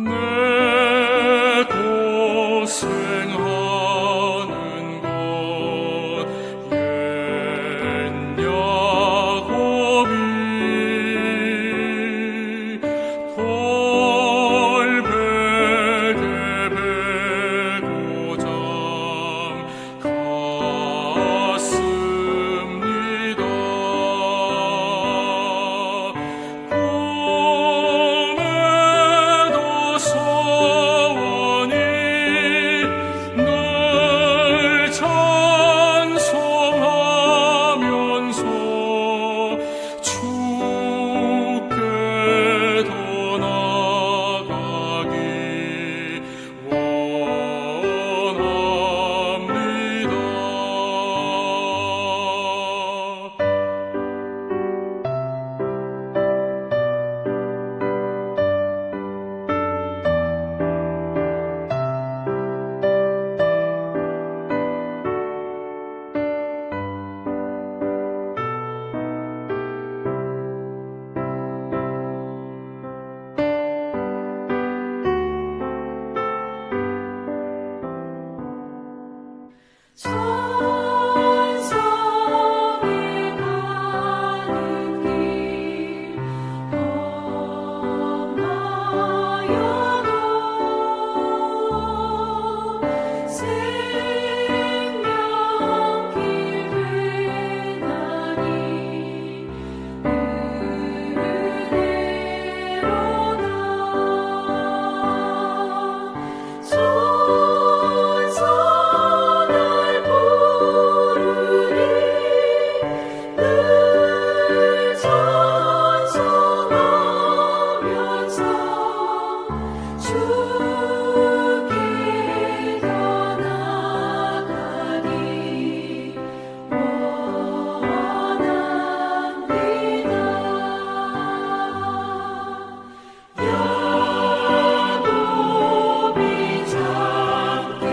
내 고생하는 것 옛 야곱이 돌베개 베고자 갔습니다. 꿈에도 소원이 늘 찬송하면서 주께도 나가기 원합니다. 천성에 가는 길 험하여도 생명길 되나니 은혜로다. 천사 날 부르니 늘 찬송하면서 주께 더 나가기 원합니다. 야곱이 잠깨어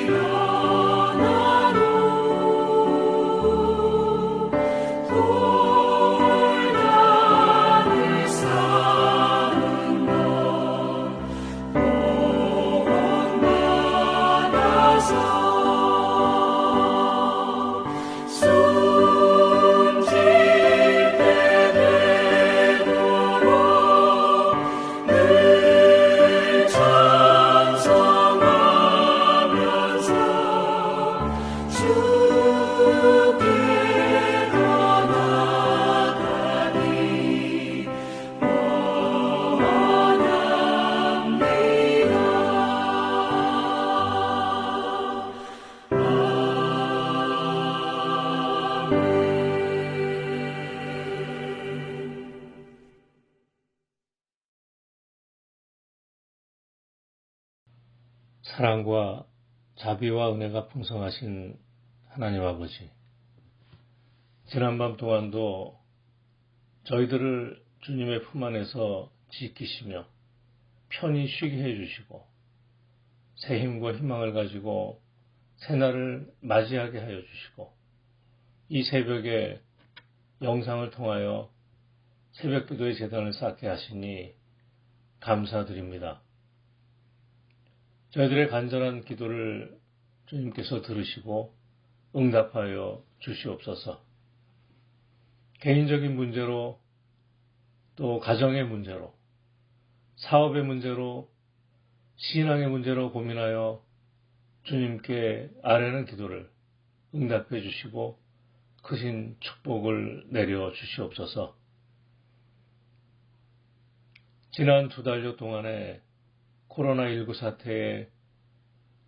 일어나루 돌다를 쌓은 것 구원받아서 숨질 때 되도록 늘 찬송하면서 주께 더 나가기 원합니다. 사랑과 자비와 은혜가 풍성하신 하나님 아버지, 지난밤 동안도 저희들을 주님의 품 안에서 지키시며 편히 쉬게 해주시고 새 힘과 희망을 가지고 새날을 맞이하게 하여 주시고 이 새벽에 영상을 통하여 새벽기도의 제단을 쌓게 하시니 감사드립니다. 저희들의 간절한 기도를 주님께서 들으시고 응답하여 주시옵소서. 개인적인 문제로 또 가정의 문제로 사업의 문제로 신앙의 문제로 고민하여 주님께 아뢰는 기도를 응답해 주시고 크신 축복을 내려 주시옵소서. 지난 2달여 동안에 코로나19 사태의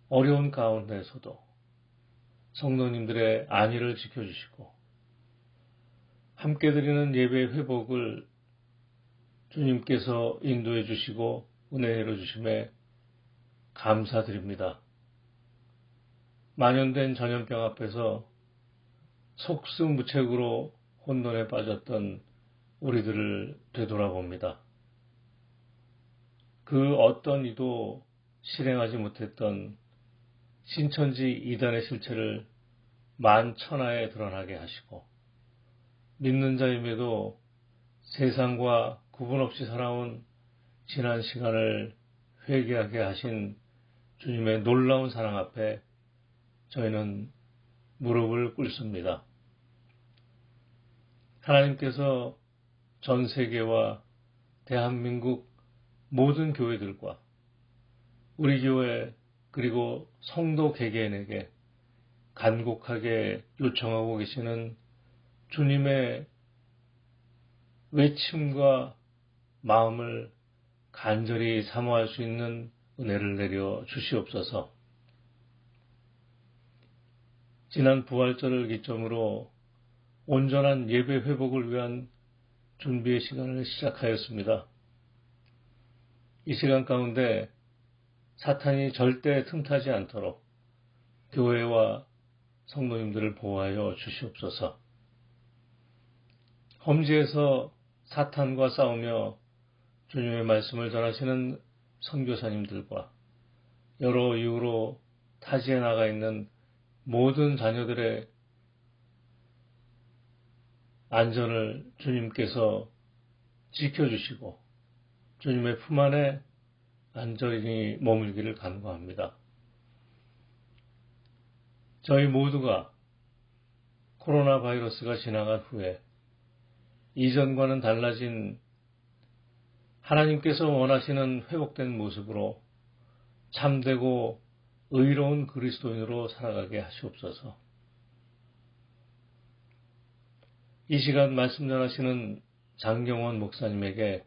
어려운 가운데서도 성도님들의 안위를 지켜주시고 함께 드리는 예배의 회복을 주님께서 인도해 주시고 은혜로 주심에 감사드립니다. 만연된 전염병 앞에서 속수무책으로 혼돈에 빠졌던 우리들을 되돌아봅니다. 그 어떤 이도 실행하지 못했던 신천지 이단의 실체를 만천하에 드러나게 하시고 믿는 자임에도 세상과 구분 없이 살아온 지난 시간을 회개하게 하신 주님의 놀라운 사랑 앞에 저희는 무릎을 꿇습니다. 하나님께서 전 세계와 대한민국 모든 교회들과 우리 교회 그리고 성도 개개인에게 간곡하게 요청하고 계시는 주님의 외침과 마음을 간절히 사모할 수 있는 은혜를 내려 주시옵소서. 지난 부활절을 기점으로 온전한 예배 회복을 위한 준비의 시간을 시작하였습니다. 이 시간 가운데 사탄이 절대 틈타지 않도록 교회와 성도님들을 보호하여 주시옵소서. 험지에서 사탄과 싸우며 주님의 말씀을 전하시는 선교사님들과 여러 이유로 타지에 나가 있는 모든 자녀들의 안전을 주님께서 지켜주시고 주님의 품 안에 안전히 머물기를 간구합니다. 저희 모두가 코로나 바이러스가 지나간 후에 이전과는 달라진 하나님께서 원하시는 회복된 모습으로 참되고 의로운 그리스도인으로 살아가게 하시옵소서. 이 시간 말씀 전하시는 장경원 목사님에게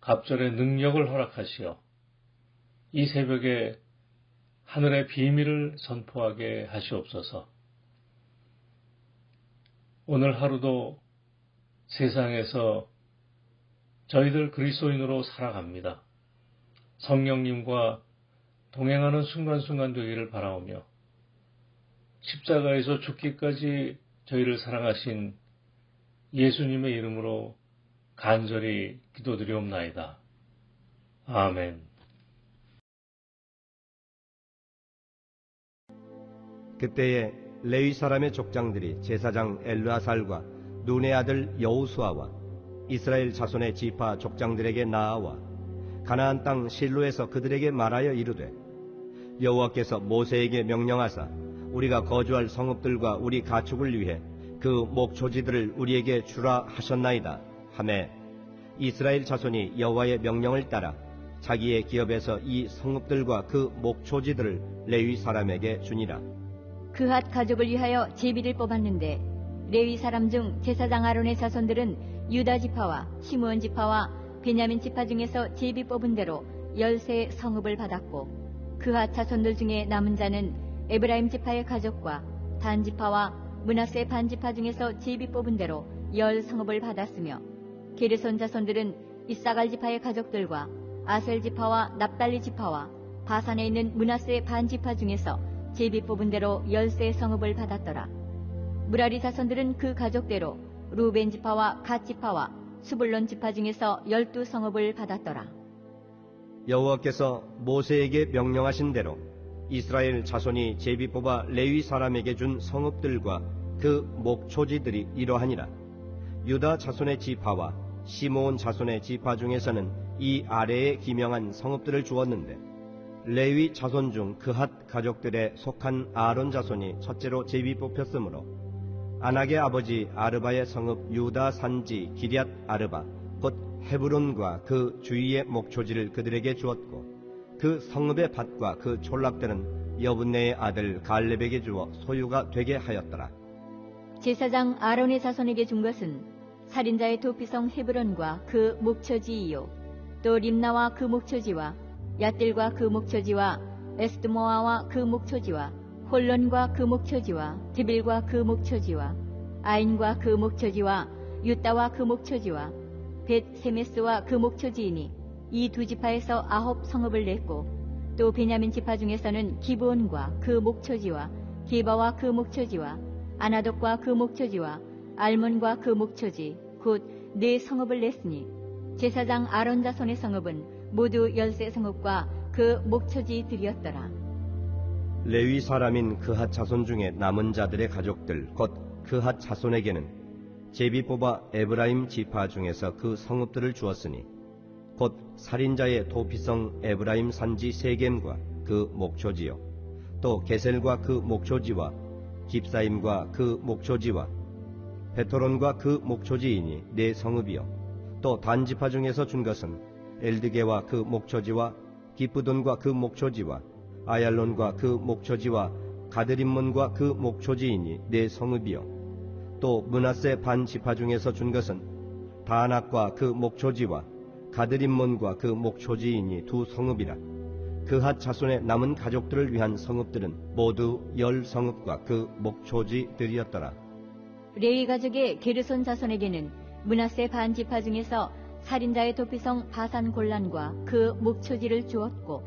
갑절의 능력을 허락하시어 이 새벽에 하늘의 비밀을 선포하게 하시옵소서. 오늘 하루도 세상에서 저희들 그리스도인으로 살아갑니다. 성령님과 동행하는 순간순간 되기를 바라오며 십자가에서 죽기까지 저희를 사랑하신 예수님의 이름으로 간절히 기도드리옵나이다. 아멘. 그때에 레위 사람의 족장들이 제사장 엘르아살과 눈의 아들 여호수아와 이스라엘 자손의 지파 족장들에게 나아와 가나안 땅 실로에서 그들에게 말하여 이르되 여호와께서 모세에게 명령하사 우리가 거주할 성읍들과 우리 가축을 위해 그 목초지들을 우리에게 주라 하셨나이다 하매 이스라엘 자손이 여호와의 명령을 따라 자기의 기업에서 이 성읍들과 그 목초지들을 레위 사람에게 주니라. 그핫 가족을 위하여 제비를 뽑았는데 레위 사람 중 제사장 아론의 자손들은 유다 지파와 시므온 지파와 베냐민 지파 중에서 제비 뽑은 대로 13 성읍을 받았고 그핫 자손들 중에 남은 자는 에브라임 지파의 가족과 단 지파와 므낫세 반 지파 중에서 제비 뽑은 대로 10 성읍을 받았으며 게르손 자손들은 이사갈 지파의 가족들과 아셀 지파와 납달리 지파와 바산에 있는 므낫세 반 지파 중에서 제비 뽑은 대로 13 성읍을 받았더라. 무라리 자손들은 그 가족대로 루벤 지파와 갓 지파와 수불론 지파 중에서 12 성읍을 받았더라. 여호와께서 모세에게 명령하신 대로 이스라엘 자손이 제비 뽑아 레위 사람에게 준 성읍들과 그 목초지들이 이러하니라. 유다 자손의 지파와 시므온 자손의 지파 중에서는 이 아래에 기명한 성읍들을 주었는데 레위 자손 중 그핫 가족들에 속한 아론 자손이 첫째로 제비 뽑혔으므로 아낙의 아버지 아르바의 성읍 유다 산지 기럇 아르바 곧 헤브론과 그 주위의 목초지를 그들에게 주었고 그 성읍의 밭과 그 촌락들은 여분네의 아들 갈렙에게 주어 소유가 되게 하였더라. 제사장 아론의 자손에게 준 것은 살인자의 도피성 헤브론과 그 목초지이요 또 림나와 그 목초지와 얏딜과 그 목초지와 에스드모아와 그 목초지와 홀론과 그 목초지와 드빌과 그 목초지와 아인과 그 목초지와 유따와 그 목초지와 벳세메스와 그 목초지이니 이 두 지파에서 9 성읍을 냈고 또 베냐민 지파 중에서는 기브온과 그 목초지와 게바와 그 목초지와 아나독과 그 목초지와 알몬과 그 목초지 곧 4 성읍을 냈으니 제사장 아론 자손의 성읍은 모두 13 성읍과 그 목초지들이었더라. 레위 사람인 그핫 자손 중에 남은 자들의 가족들 곧 그핫 자손에게는 제비 뽑아 에브라임 지파 중에서 그 성읍들을 주었으니 곧 살인자의 도피성 에브라임 산지 세겜과 그 목초지요, 또 게셀과 그 목초지와 깁사임과 그 목초지와 베토론과 그 목초지이니 네 성읍이요, 또 단 지파 중에서 준 것은 엘드게와 그 목초지와 기쁘돈과 그 목초지와 아얄론과 그 목초지와 가드림몬과 그 목초지이니 네 성읍이요, 또 므낫세 반 지파 중에서 준 것은 다낙과 그 목초지와 가드림몬과 그 목초지이니 두 성읍이라. 그핫 자손의 남은 가족들을 위한 성읍들은 모두 10성읍과 그 목초지들이었더라. 레위 가족의 게르손 자손에게는 므낫세 반 지파 중에서 살인자의 도피성 바산 골란과 그 목초지를 주었고,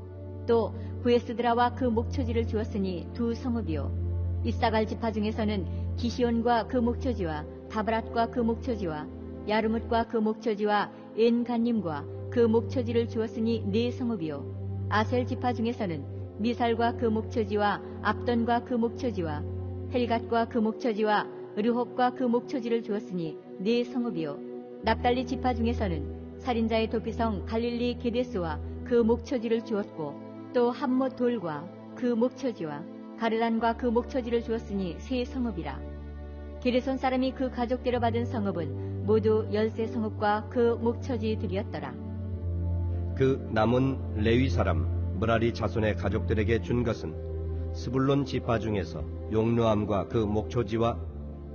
또 부에스드라와 그 목초지를 주었으니 두 성읍이요, 이사갈 지파 중에서는 기시온과 그 목초지와 다브랏과 그 목초지와 야르뭇과 그 목초지와 엔간님과 그 목초지를 주었으니 네 성읍이요, 아셀 지파 중에서는 미살과 그 목초지와 압돈과 그 목초지와 헬갓과 그 목초지와 르홉과 그 목초지를 주었으니 네 성읍이요, 납달리 지파 중에서는 살인자의 도피성 갈릴리 게데스와 그 목초지를 주었고, 또 함못 돌과 그 목초지와 가르란과 그 목초지를 주었으니 세 성읍이라. 게르손 사람이 그 가족대로 받은 성읍은 모두 13성읍과 그 목초지들이었더라. 그 남은 레위 사람 므라리 자손의 가족들에게 준 것은 스불론 지파 중에서 용르암과 그 목초지와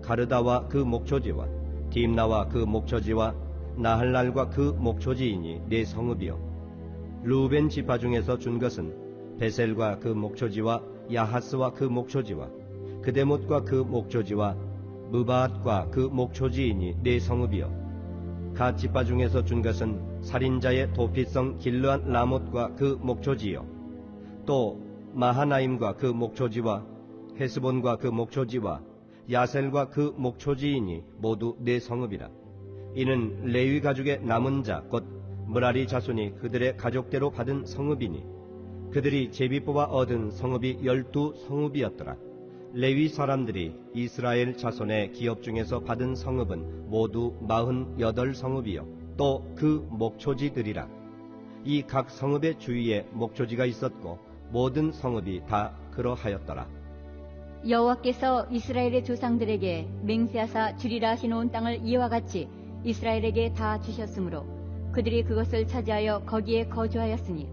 가르다와 그 목초지와 딥나와 그 목초지와 나할랄과 그 목초지이니 네 성읍이요, 루벤 지파 중에서 준 것은 베셀과 그 목초지와 야하스와 그 목초지와 그데못과 그 목초지와 무바앗과 그 목초지이니 네 성읍이요, 갓 지파 중에서 준 것은 살인자의 도피성 길르한 라못과 그 목초지요, 또 마하나임과 그 목초지와 헤스본과 그 목초지와 야셀과 그 목초지이니 모두 네 성읍이라. 이는 레위 가족의 남은 자 곧 므라리 자손이 그들의 가족대로 받은 성읍이니 그들이 제비 뽑아 얻은 성읍이 12성읍이었더라. 레위 사람들이 이스라엘 자손의 기업 중에서 받은 성읍은 모두 48성읍이요, 또 그 목초지들이라. 이 각 성읍의 주위에 목초지가 있었고 모든 성읍이 다 그러하였더라. 여호와께서 이스라엘의 조상들에게 맹세하사 주리라 하시놓은 땅을 이와 같이 이스라엘에게 다 주셨으므로 그들이 그것을 차지하여 거기에 거주하였으니,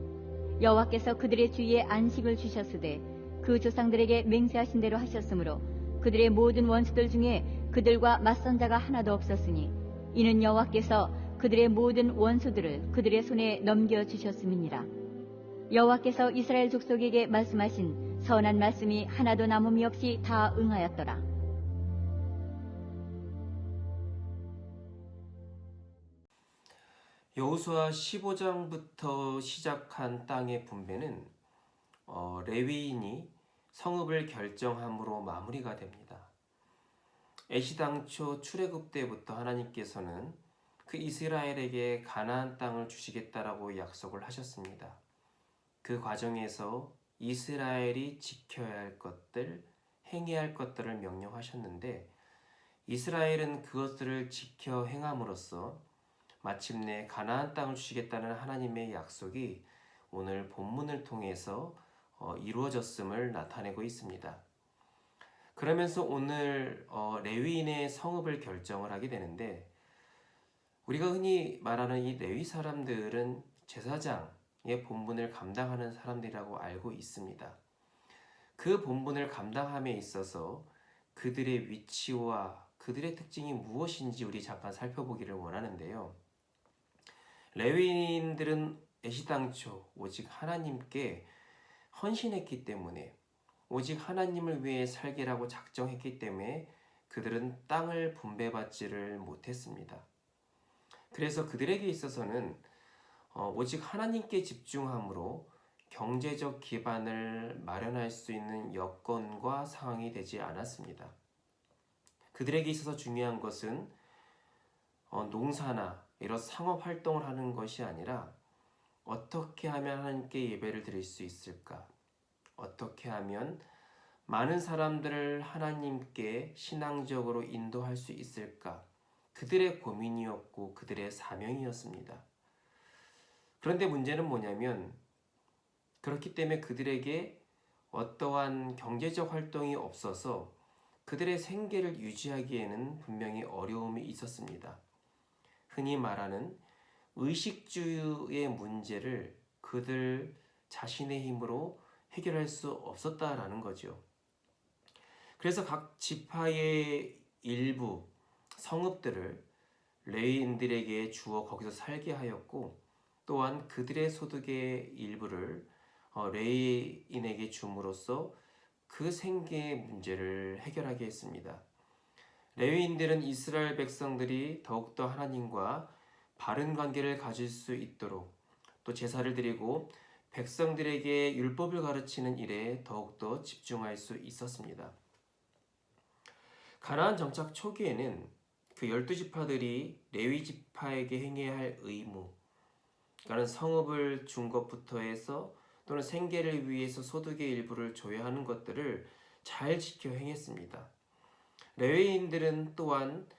여호와께서 그들의 주위에 안식을 주셨으되 그 조상들에게 맹세하신 대로 하셨으므로 그들의 모든 원수들 중에 그들과 맞선 자가 하나도 없었으니, 이는 여호와께서 그들의 모든 원수들을 그들의 손에 넘겨주셨음이니라. 여호와께서 이스라엘 족속에게 말씀하신 선한 말씀이 하나도 남음이 없이 다 응하였더라. 여호수아 15장부터 시작한 땅의 분배는 레위인이 성읍을 결정함으로 마무리가 됩니다. 애시당초 출애굽 때부터 하나님께서는 그 이스라엘에게 가나안 땅을 주시겠다라고 약속을 하셨습니다. 그 과정에서 이스라엘이 지켜야 할 것들, 행해야 할 것들을 명령하셨는데, 이스라엘은 그것들을 지켜 행함으로써 마침내 가나안 땅을 주시겠다는 하나님의 약속이 오늘 본문을 통해서 이루어졌음을 나타내고 있습니다. 그러면서 오늘 레위인의 성읍을 결정을 하게 되는데, 우리가 흔히 말하는 이 레위 사람들은 제사장의 본분을 감당하는 사람들이라고 알고 있습니다. 그 본분을 감당함에 있어서 그들의 위치와 그들의 특징이 무엇인지 우리 잠깐 살펴보기를 원하는데요. 레위인들은 애시당초 오직 하나님께 헌신했기 때문에, 오직 하나님을 위해 살기라고 작정했기 때문에 그들은 땅을 분배받지를 못했습니다. 그래서 그들에게 있어서는 오직 하나님께 집중함으로 경제적 기반을 마련할 수 있는 여건과 상황이 되지 않았습니다. 그들에게 있어서 중요한 것은 농사나 이런 상업 활동을 하는 것이 아니라 어떻게 하면 하나님께 예배를 드릴 수 있을까? 어떻게 하면 많은 사람들을 하나님께 신앙적으로 인도할 수 있을까? 그들의 고민이었고 그들의 사명이었습니다. 그런데 문제는 뭐냐면 그렇기 때문에 그들에게 어떠한 경제적 활동이 없어서 그들의 생계를 유지하기에는 분명히 어려움이 있었습니다. 흔히 말하는 의식주의 문제를 그들 자신의 힘으로 해결할 수 없었다라는 거죠. 그래서 각 지파의 일부 성읍들을 레위인들에게 주어 거기서 살게 하였고, 또한 그들의 소득의 일부를 레위인에게 줌으로써 그 생계의 문제를 해결하게 했습니다. 레위인들은 이스라엘 백성들이 더욱더 하나님과 바른 관계를 가질 수 있도록 또 제사를 드리고 백성들에게 율법을 가르치는 일에 더욱더 집중할 수 있었습니다. 가나안 정착 초기에는 그 12지파들이 레위 지파에게 행해야 할 의무, 그러니까 성읍을 준 것부터 해서 또는 생계를 위해서 소득의 일부를 줘야 하는 것들을 잘 지켜 행했습니다. 레위인들은 또한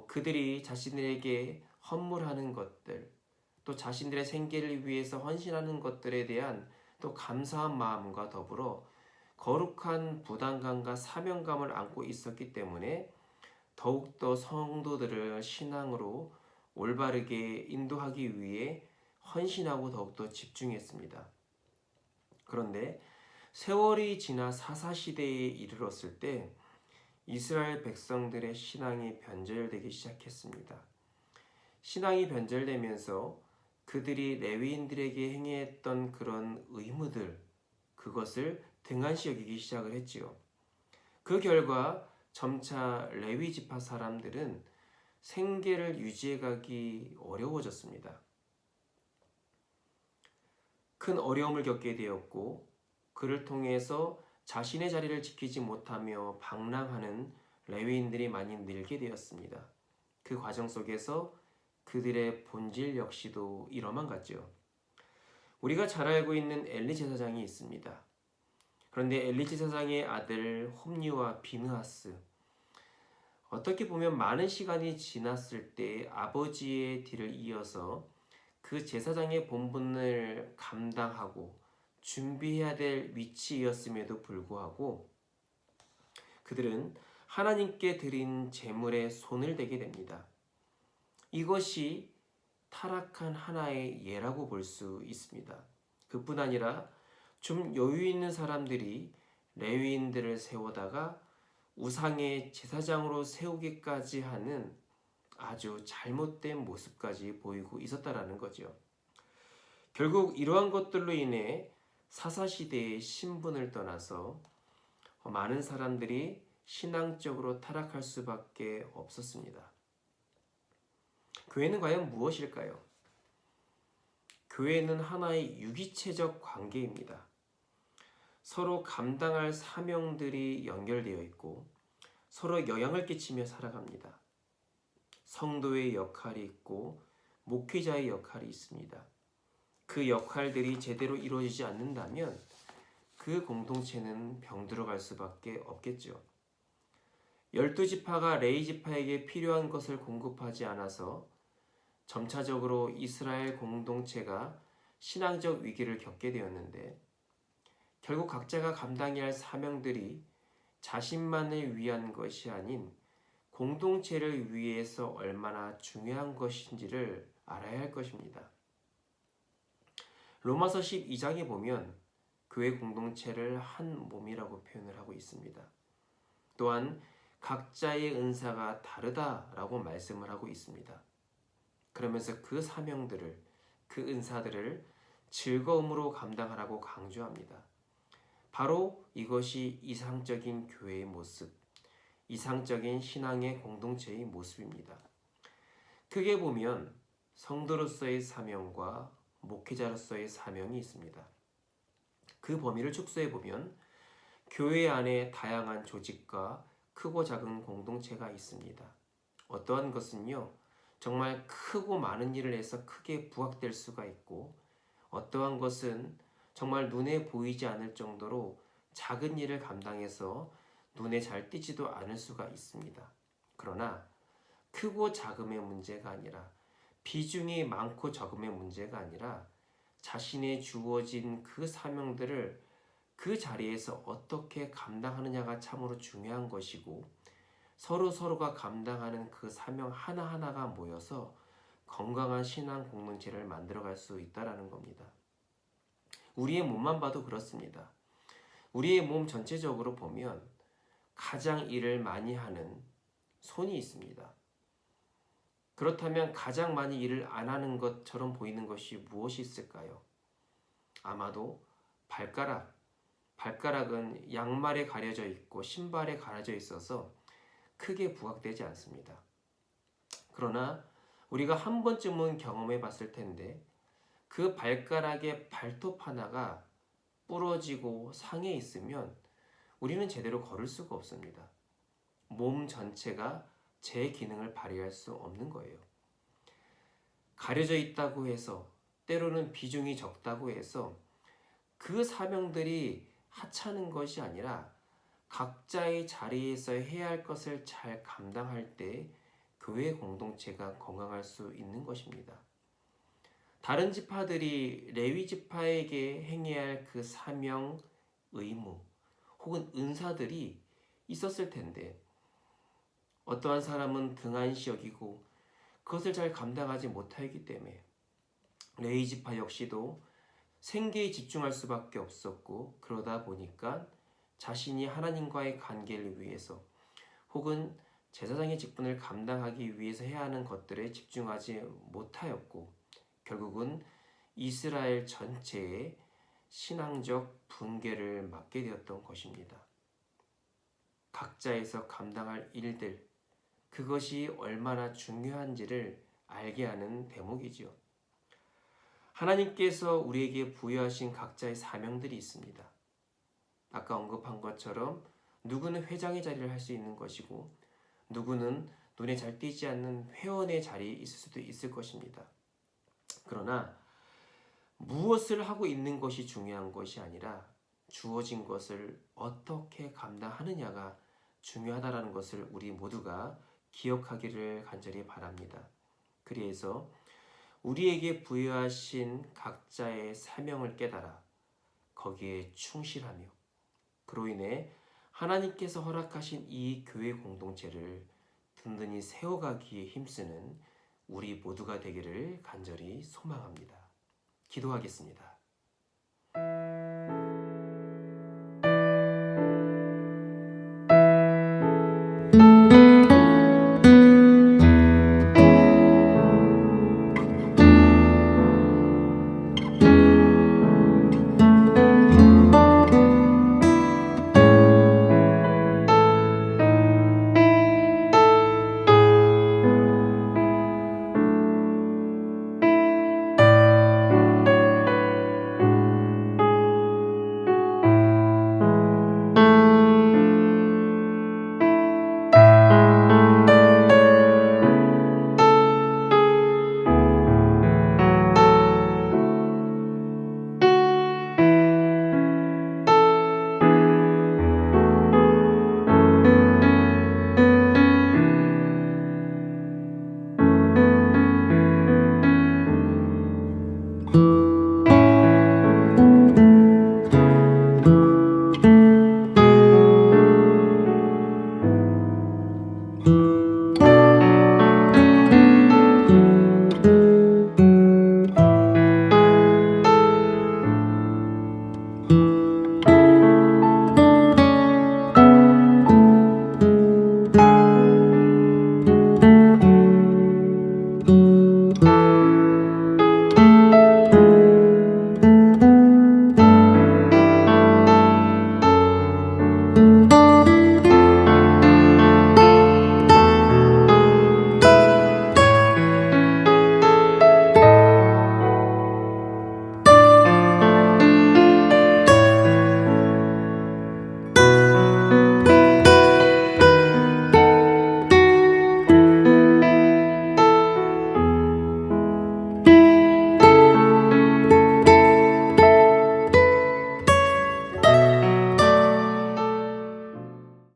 그들이 자신들에게 헌물하는 것들, 또 자신들의 생계를 위해서 헌신하는 것들에 대한 또 감사한 마음과 더불어 거룩한 부담감과 사명감을 안고 있었기 때문에 더욱더 성도들을 신앙으로 올바르게 인도하기 위해 헌신하고 더욱더 집중했습니다. 그런데 세월이 지나 사사시대에 이르렀을 때 이스라엘 백성들의 신앙이 변절되기 시작했습니다. 신앙이 변절되면서 그들이 레위인들에게 행했던 그런 의무들, 그것을 등한시 여기기 시작을 했지요. 그 결과 점차 레위 지파 사람들은 생계를 유지해가기 어려워졌습니다. 큰 어려움을 겪게 되었고, 그를 통해서 자신의 자리를 지키지 못하며 방랑하는 레위인들이 많이 늘게 되었습니다. 그 과정 속에서 그들의 본질 역시도 이러만 같죠. 우리가 잘 알고 있는 엘리 제사장이 있습니다. 그런데 엘리 제사장의 아들 홈리와 비느하스, 어떻게 보면 많은 시간이 지났을 때 아버지의 뒤를 이어서 그 제사장의 본분을 감당하고 준비해야 될 위치였음에도 불구하고 그들은 하나님께 드린 제물에 손을 대게 됩니다. 이것이 타락한 하나의 예라고 볼 수 있습니다. 그뿐 아니라 좀 여유 있는 사람들이 레위인들을 세우다가 우상의 제사장으로 세우기까지 하는 아주 잘못된 모습까지 보이고 있었다라는 거죠. 결국 이러한 것들로 인해 사사시대의 신분을 떠나서 많은 사람들이 신앙적으로 타락할 수밖에 없었습니다. 교회는 과연 무엇일까요? 교회는 하나의 유기체적 관계입니다. 서로 감당할 사명들이 연결되어 있고 서로 영향을 끼치며 살아갑니다. 성도의 역할이 있고 목회자의 역할이 있습니다. 그 역할들이 제대로 이루어지지 않는다면 그 공동체는 병들어갈 수밖에 없겠죠. 12지파가 레위지파에게 필요한 것을 공급하지 않아서 점차적으로 이스라엘 공동체가 신앙적 위기를 겪게 되었는데, 결국 각자가 감당해야 할 사명들이 자신만을 위한 것이 아닌 공동체를 위해서 얼마나 중요한 것인지를 알아야 할 것입니다. 로마서 12장에 보면 교회 공동체를 한 몸이라고 표현을 하고 있습니다. 또한 각자의 은사가 다르다라고 말씀을 하고 있습니다. 그러면서 그 사명들을, 그 은사들을 즐거움으로 감당하라고 강조합니다. 바로 이것이 이상적인 교회의 모습, 이상적인 신앙의 공동체의 모습입니다. 크게 보면 성도로서의 사명과 목회자로서의 사명이 있습니다. 그 범위를 축소해 보면 교회 안에 다양한 조직과 크고 작은 공동체가 있습니다. 어떠한 것은요, 정말 크고 많은 일을 해서 크게 부각될 수가 있고, 어떠한 것은 정말 눈에 보이지 않을 정도로 작은 일을 감당해서 눈에 잘 띄지도 않을 수가 있습니다. 그러나 크고 작음의 문제가 아니라 비중이 많고 적음의 문제가 아니라 자신의 주어진 그 사명들을 그 자리에서 어떻게 감당하느냐가 참으로 중요한 것이고 서로가 감당하는 그 사명 하나하나가 모여서 건강한 신앙 공동체를 만들어갈 수 있다는 겁니다. 우리의 몸만 봐도 그렇습니다. 우리의 몸 전체적으로 보면 가장 일을 많이 하는 손이 있습니다. 그렇다면 가장 많이 일을 안 하는 것처럼 보이는 것이 무엇이 있을까요? 아마도 발가락은 양말에 가려져 있고 신발에 가려져 있어서 크게 부각되지 않습니다. 그러나 우리가 한 번쯤은 경험해 봤을 텐데 그 발가락의 발톱 하나가 부러지고 상해 있으면 우리는 제대로 걸을 수가 없습니다. 몸 전체가 제 기능을 발휘할 수 없는 거예요. 가려져 있다고 해서 때로는 비중이 적다고 해서 그 사명들이 하찮은 것이 아니라 각자의 자리에서 해야 할 것을 잘 감당할 때 교회 공동체가 건강할 수 있는 것입니다. 다른 지파들이 레위 지파에게 행해야 할 그 사명, 의무 혹은 은사들이 있었을 텐데 어떠한 사람은 등한시 여기고 그것을 잘 감당하지 못하기 때문에 레위 지파 역시도 생계에 집중할 수밖에 없었고 그러다 보니까 자신이 하나님과의 관계를 위해서 혹은 제사장의 직분을 감당하기 위해서 해야 하는 것들에 집중하지 못하였고 결국은 이스라엘 전체의 신앙적 붕괴를 맞게 되었던 것입니다. 각자에서 감당할 일들, 그것이 얼마나 중요한지를 알게 하는 대목이지요. 하나님께서 우리에게 부여하신 각자의 사명들이 있습니다. 아까 언급한 것처럼 누구는 회장의 자리를 할 수 있는 것이고 누구는 눈에 잘 띄지 않는 회원의 자리에 있을 수도 있을 것입니다. 그러나 무엇을 하고 있는 것이 중요한 것이 아니라 주어진 것을 어떻게 감당하느냐가 중요하다는 것을 우리 모두가 기억하기를 간절히 바랍니다. 그래서 우리에게 부여하신 각자의 사명을 깨달아 거기에 충실하며 그로 인해 하나님께서 허락하신 이 교회 공동체를 든든히 세워가기에 힘쓰는 우리 모두가 되기를 간절히 소망합니다. 기도하겠습니다.